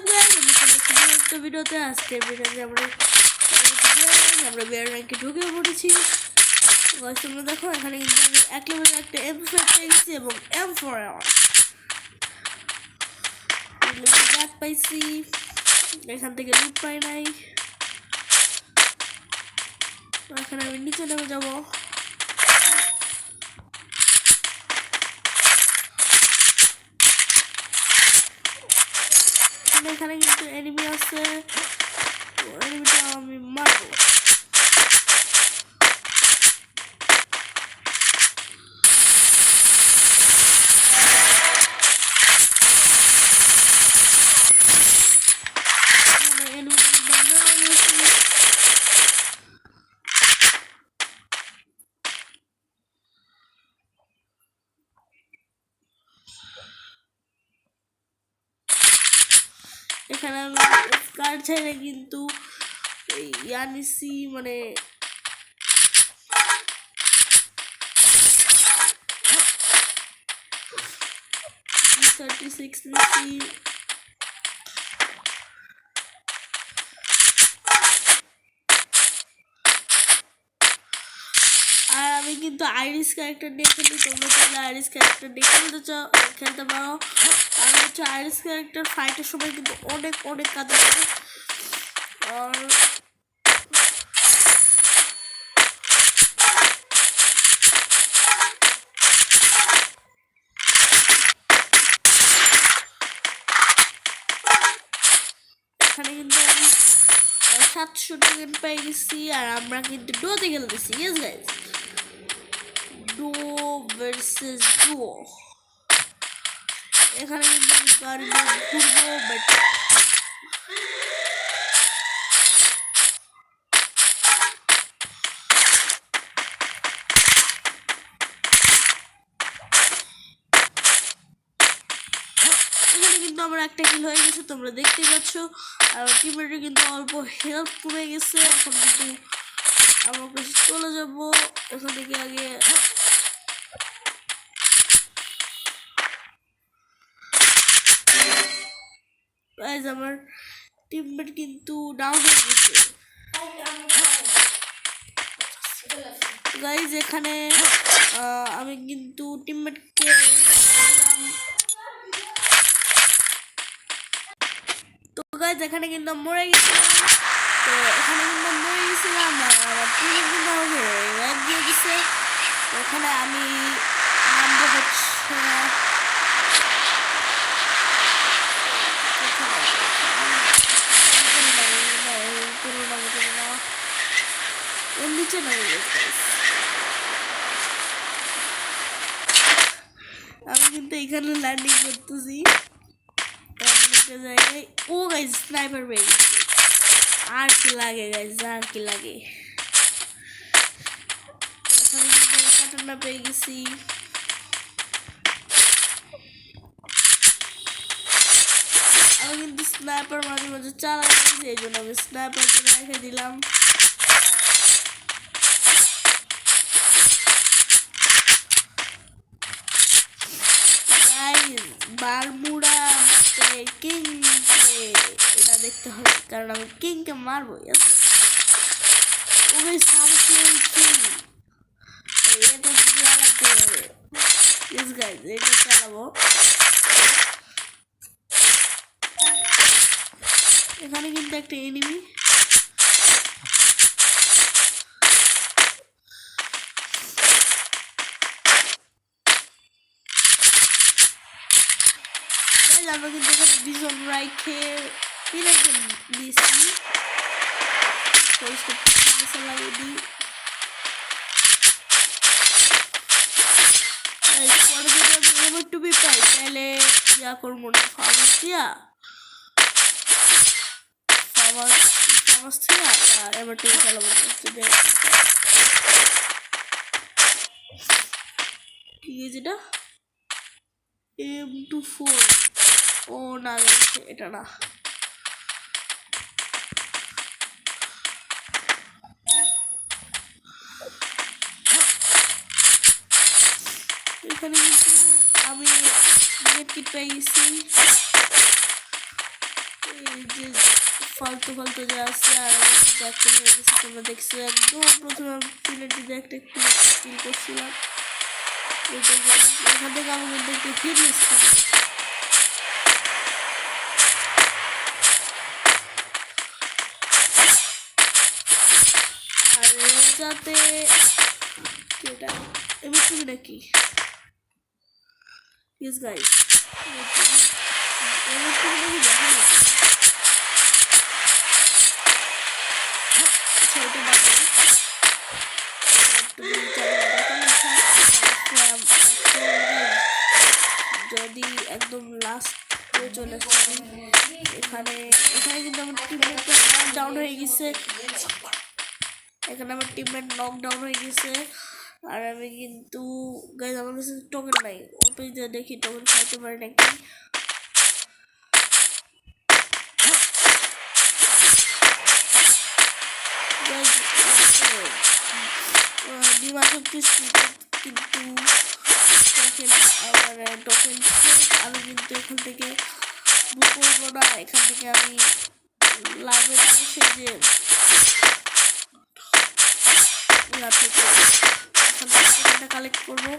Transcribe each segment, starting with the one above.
একটা ভিডিওতে আজকের ভিডিওতে আমরা বিয়ার র্যাঙ্কে ঢুকে পড়েছি। তোমরা দেখো এখানে কিন্তু আমি এক লেভেলে একটা M5 পেয়েছি এবং M4 ব্যাগ পাইছি। এখান থেকে লুট পাই নাই। এখানে আমি নিচে নেমে যাবো। এখানে কিন্তু এনিমি আছে, এনিমিটা আমি মারবো। এখানে আমি কার ছেড়ে কিন্তু নিছি, মানে G36 নিছি। আর আমি কিন্তু আইরিস ক্যারেক্টার নিয়ে খেলি। তোমরা চাইলে আইরিস ক্যারেক্টার নিয়ে খেলতে পারো। আর হচ্ছে আইরিস ক্যারেক্টার ফাইটের সময় কিন্তু অনেক অনেক কাজে লাগে। আর এখানে কিন্তু আমি 700 টোকেন পেয়ে গেছি। আর আমরা কিন্তু ডোতে খেলতেছি। ইয়েস গাইস, ডো ভার্সেস ডো। এখানে কিন্তু আমি গাড়ি ঘুরবো, বাট এখানে কিন্তু আমার একটা কিল হয়ে গেছে, তোমরা দেখতে পাচ্ছ। আর টিমমেটের কিন্তু অল্প হেল্প কমে গেছে। এখন কিন্তু আমার কাছে চলে যাব। এখান থেকে আগে গাইজ আমার টিমমেট কিন্তু ডাউন হয়ে গেছে। গাইজ এখানে আমি কিন্তু টিমমেটকে তো গাইজ এখানে কিন্তু মরে গেছিলাম। তো এখানে কিন্তু মরে গেছিলাম। আমার টিমমেট কিন্তু আমাকে র্যাঙ্ক দিয়ে দিচ্ছে। এখানে আমি নামবো হচ্ছে নিচে নেমে গেছে। আমি কিন্তু এখানে ল্যান্ডিং করতেছি একটা জায়গায়। ও গাইজ স্নাইপার পেয়ে গেছি। আর কি লাগে গাইজ, আর কি লাগে। এখানে কিন্তু কাটানা পেয়ে গেছি। আমি কিন্তু স্নাইপার মাঝে মাঝে চালাই, এই জন্য আমি স্নাইপারকে রেখে দিলাম। বারমুডা কিংকে এটা দেখতে হবে, কারণ আমি কিংকে মারবো। এটা চালাবো। এখানে কিন্তু একটা এনিমি। আমরা কিন্তু এখানে বিজন রাইখে দিয়েছি। লাগিয়ে দিই। পরে যদি আমি এবার টুপি পাই তাহলে ইয়া করবো না, ফার্মাস দিয়া এবার টুপি চালাবো। কি যেটা M24, ও না এটা না। এখানে কিন্তু আমি নেট কিট পেয়ে গেছি। এই যে ফালতু ফালতু যে আছে আর দেখতে হয়ে গেছে তোমরা দেখছো একদম প্রথমে প্লেট দিয়ে একটা কিল করছিলাম এখান থেকে আমি কিন্তু একটু হিট মিস করি আর যাতে এটা এমনি তুমি নাকি ইয়েস গাইস এমনি তুমি নাকি দেখা যাচ্ছে ছোট বাচ্চা যদি একদম লাস্ট চলে আসছে এখানে এখানে কিন্তু আমার টিমমেট ডাউন হয়ে গেছে এখানে আমার টিমমেট নক ডাউন হয়ে গেছে আর আমি কিন্তু গাইজ আমার কাছে টোকেন নাই ওপেন দিয়ে দেখি টোকেন খাইতে পারি নাকি কিন্তু আমার টোকেন আমি কিন্তু এখান থেকে বুক করবো না এখান থেকে আমি লাভের আসে যে থেকে কালেক্ট করবো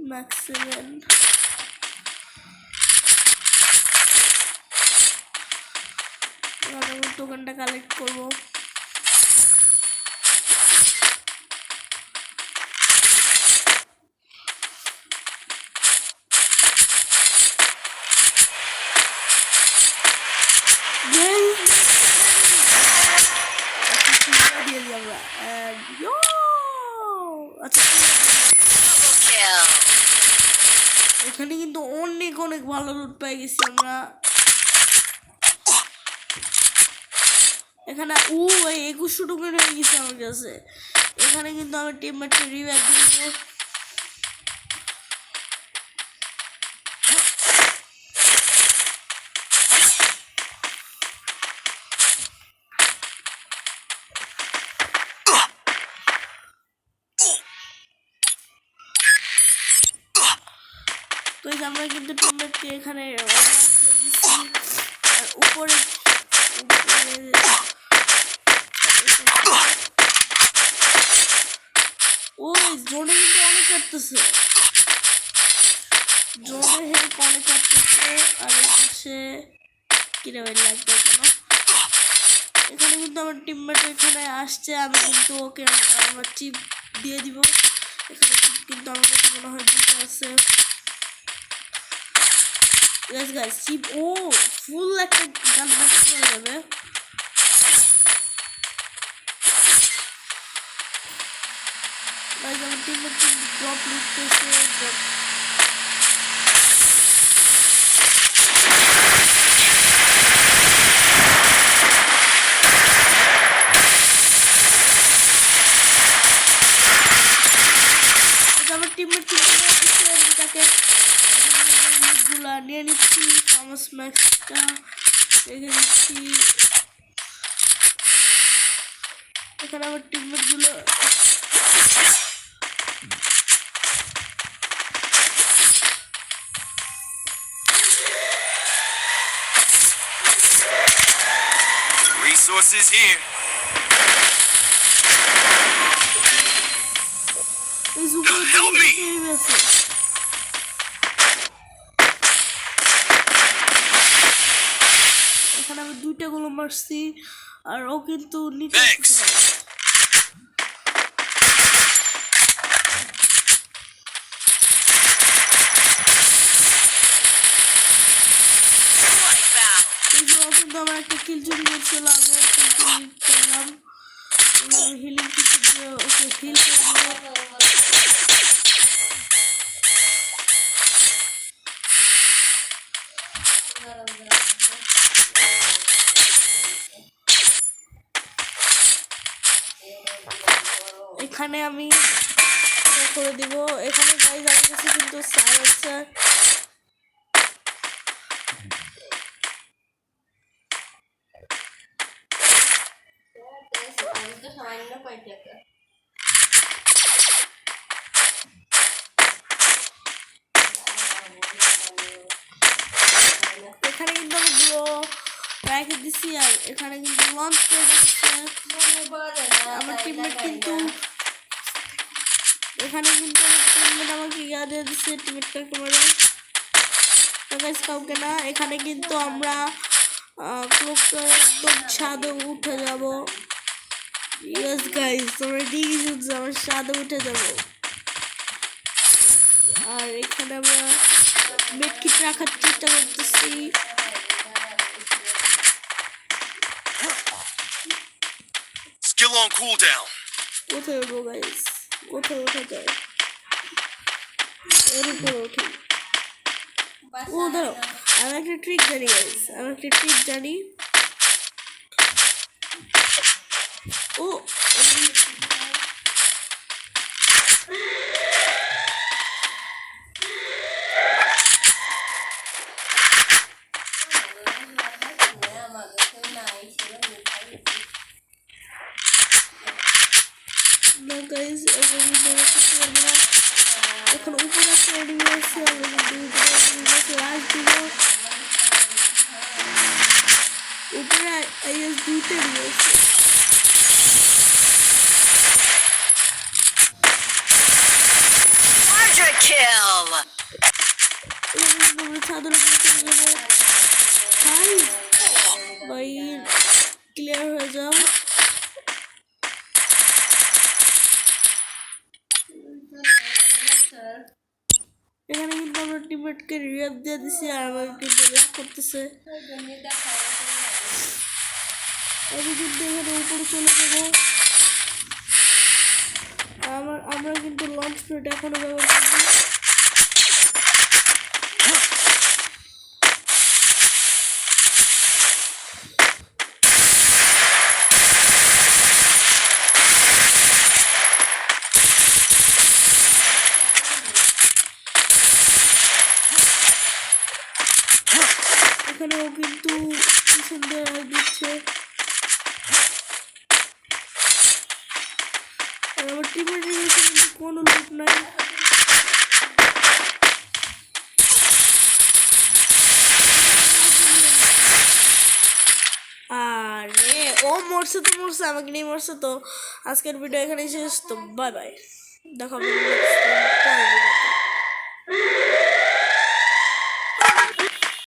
ম্যাক্স 7 টোকেনটা কালেক্ট করবো এখানে কিন্তু অনেক অনেক ভালো লুট পেয়ে গেছি আমরা এখানে 2100 টোকেন হয়ে গেছে আমার কাছে এখানে কিন্তু আমি টিমমেটকে রিভাইভ দিব তো আমরা কিন্তু টিমমেটকে এখানে আর উপরে ওই জোনে কিন্তু অনেক কাটতেছে জোনে হেল্প অনেক কাটতেছে আর এই পাশে কিরকম লাগবে কেন এখানে কিন্তু আমার টিমমেট এখানে আসছে আমি কিন্তু ওকে আমার চিপ দিয়ে দিব এখানে কিন্তু আমার কাছে মনে হয় দুটো আছে Yes guys, চিপ ফুল একটা গান বাক্স হয়ে যাবে আমার টিমমেট ড্রপ লিখতেছে আমার টিমমেট তাকে গুলা নিয়ে নিচ্ছি থমাস ম্যাক্সটা রেখে দিচ্ছি এখানে আমার টিমমেট গুলো resources here help me এখানে আমি দুইটা গুলো মারছি আর ও কিন্তু নিচে আমার একটা কিল চুরি করছিল করলাম হিলিং কিছু দিয়ে ওকে হিল করে এখানে আমি করে দিব এখানে গাইজ আমার কাছে কিন্তু সাইলেন্সার এখানে কিন্তু আমি পুরো রেখে দিছি আর এখানে কিন্তু লঞ্চ করে দিচ্ছে আমার টিমমেট কিন্তু এখানে কিন্তু আমার টিমমেট আমাকে ইয়া দিয়ে দিচ্ছে টিমমেট কাউকে মারে তো গাইস কাউকে না এখানে কিন্তু আমরা ক্লোকটা একদম ছাদে উঠে যাব ইয়েস গাইস তোমরা ঠিকই শুনছো আমরা ছাদে উঠে যাব আর এখানে আমরা মেডকিট রাখার চেষ্টা করতেছি Still on cooldown. কোথায় উঠবো গাইস কোথায় উঠে যায় এর উপরে উঠি ও দাঁড়াও আমি একটা ট্রিক জানি গাইস আমি একটা ট্রিক জানি ও না গাইস এখন এখন উপরে একটা এনিমি আছে আমি কিন্তু লাস্ট দিব উপরে আইএস দুইটা এনিমি আছে Quadra kill! আমরা ছাদের উপরে চলে যাবো ভাই ক্লিয়ার হয়ে যাও এখানে কিন্তু আমরা টিমমেটকে রিভাইভ দিয়ে দিছি আর আমাকে কিন্তু লাগ করতেছে আমি কিন্তু এখানে উপরে চলে যাবো আমরা কিন্তু লঞ্চ প্যাড এখনো ব্যবহার করবো এখানেও কিন্তু সুন্দর দিচ্ছে আর আমার টিমের কিন্তু কোনো লোক নাই আরে ও মরছে তো মরছে আমাকে নিয়ে মরছে তো আজকের ভিডিও এখানে শেষ তো বাই বাই দেখা হবে next time, পরের video।